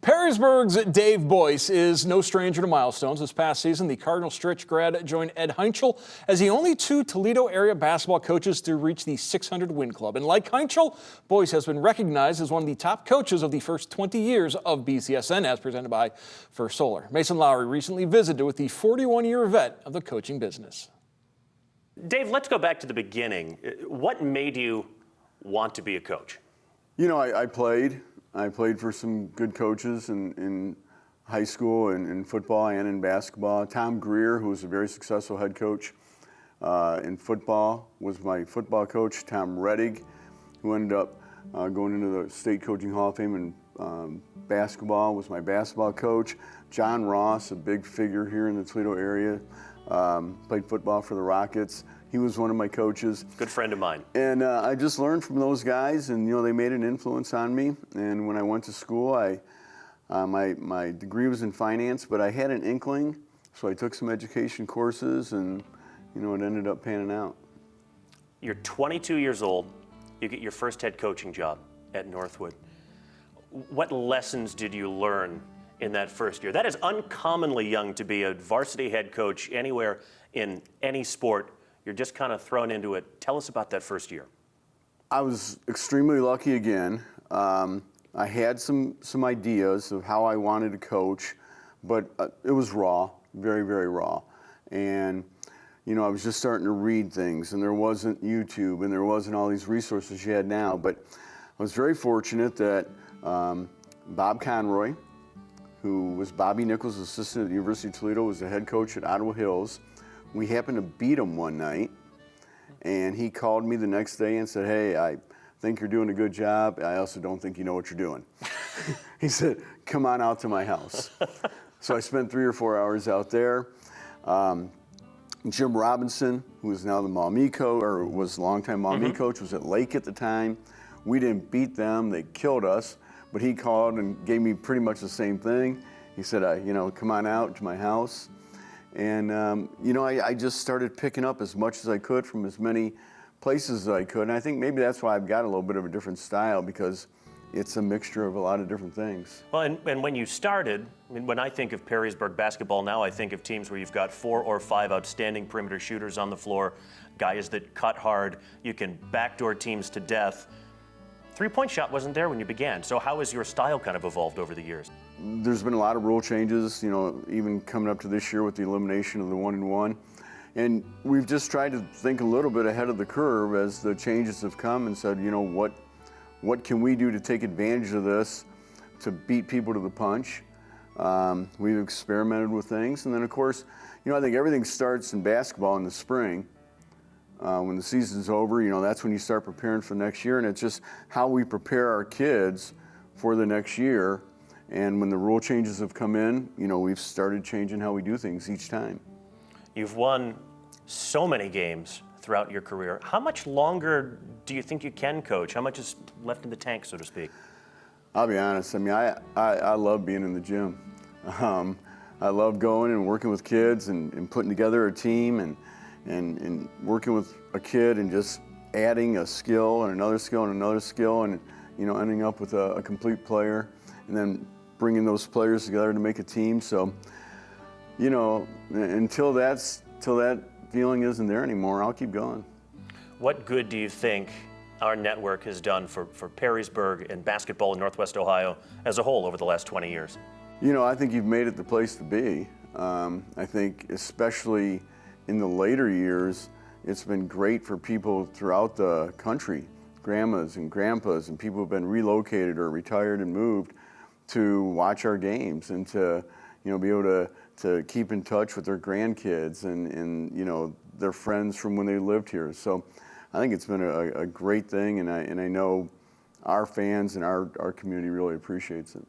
Perrysburg's Dave Boyce is no stranger to milestones. This past season, the Cardinal Stritch grad joined Ed Heinchel as the only two Toledo area basketball coaches to reach the 600 win club. And like Heinchel, Boyce has been recognized as one of the top coaches of the first 20 years of BCSN, as presented by First Solar. Mason Lowry recently visited with the 41-year vet of the coaching business. Dave, let's go back to the beginning. What made you want to be a coach? You know, I played for some good coaches in high school and in football and in basketball. Tom Greer, who was a very successful head coach in football, was my football coach. Tom Reddig, who ended up going into the State Coaching Hall of Fame in basketball, was my basketball coach. John Ross, a big figure here in the Toledo area, played football for the Rockets. He was one of my coaches. Good friend of mine. And I just learned from those guys, and you know, they made an influence on me. And when I went to school, my degree was in finance, but I had an inkling, so I took some education courses, and you know, it ended up panning out. You're 22 years old. You get your first head coaching job at Northwood. What lessons did you learn in that first year? That is uncommonly young to be a varsity head coach anywhere in any sport. You're just kind of thrown into it. Tell us about that first year. I was extremely lucky again. I had some ideas of how I wanted to coach, but it was raw, very, very raw. And you know, I was just starting to read things, and there wasn't YouTube, and there wasn't all these resources you had now. But I was very fortunate that Bob Conroy, who was Bobby Nichols' assistant at the University of Toledo, was the head coach at Ottawa Hills. We happened to beat him one night, and he called me the next day and said, "Hey, I think you're doing a good job. I also don't think you know what you're doing." He said, "Come on out to my house." So I spent 3 or 4 hours out there. Jim Robinson, who is now the Maumee coach, or was a longtime Maumee coach, was at Lake at the time. We didn't beat them; they killed us. But he called and gave me pretty much the same thing. He said, you know, come on out to my house. And, you know, I just started picking up as much as I could from as many places as I could. And I think maybe that's why I've got a little bit of a different style, because it's a mixture of a lot of different things. Well, and when you started, I mean, when I think of Perrysburg basketball now, I think of teams where you've got 4 or 5 outstanding perimeter shooters on the floor, guys that cut hard, you can backdoor teams to death. Three-point shot wasn't there when you began. So how has your style kind of evolved over the years? There's been a lot of rule changes, you know, even coming up to this year with the elimination of the 1-and-1. And we've just tried to think a little bit ahead of the curve as the changes have come and said, you know, what can we do to take advantage of this to beat people to the punch? We've experimented with things. And then, of course, you know, I think everything starts in basketball in the spring. When the season's over, you know, that's when you start preparing for next year, and it's just how we prepare our kids for the next year. And when the rule changes have come in, you know, we've started changing how we do things each time. You've won so many games throughout your career. How much longer do you think you can coach? How much is left in the tank, so to speak? I'll be honest, I mean, I love being in the gym. I love going and working with kids and putting together a team and working with a kid and just adding a skill and another skill and another skill, and you know, ending up with a complete player, and then bringing those players together to make a team. So, you know, until that feeling isn't there anymore, I'll keep going. What good do you think our network has done for Perrysburg and basketball in Northwest Ohio as a whole over the last 20 years? You know, I think you've made it the place to be. I think especially in the later years, it's been great for people throughout the country, grandmas and grandpas and people who've been relocated or retired and moved, to watch our games and to, you know, be able to keep in touch with their grandkids and you know, their friends from when they lived here. So I think it's been a great thing, and I know our fans and our community really appreciates it.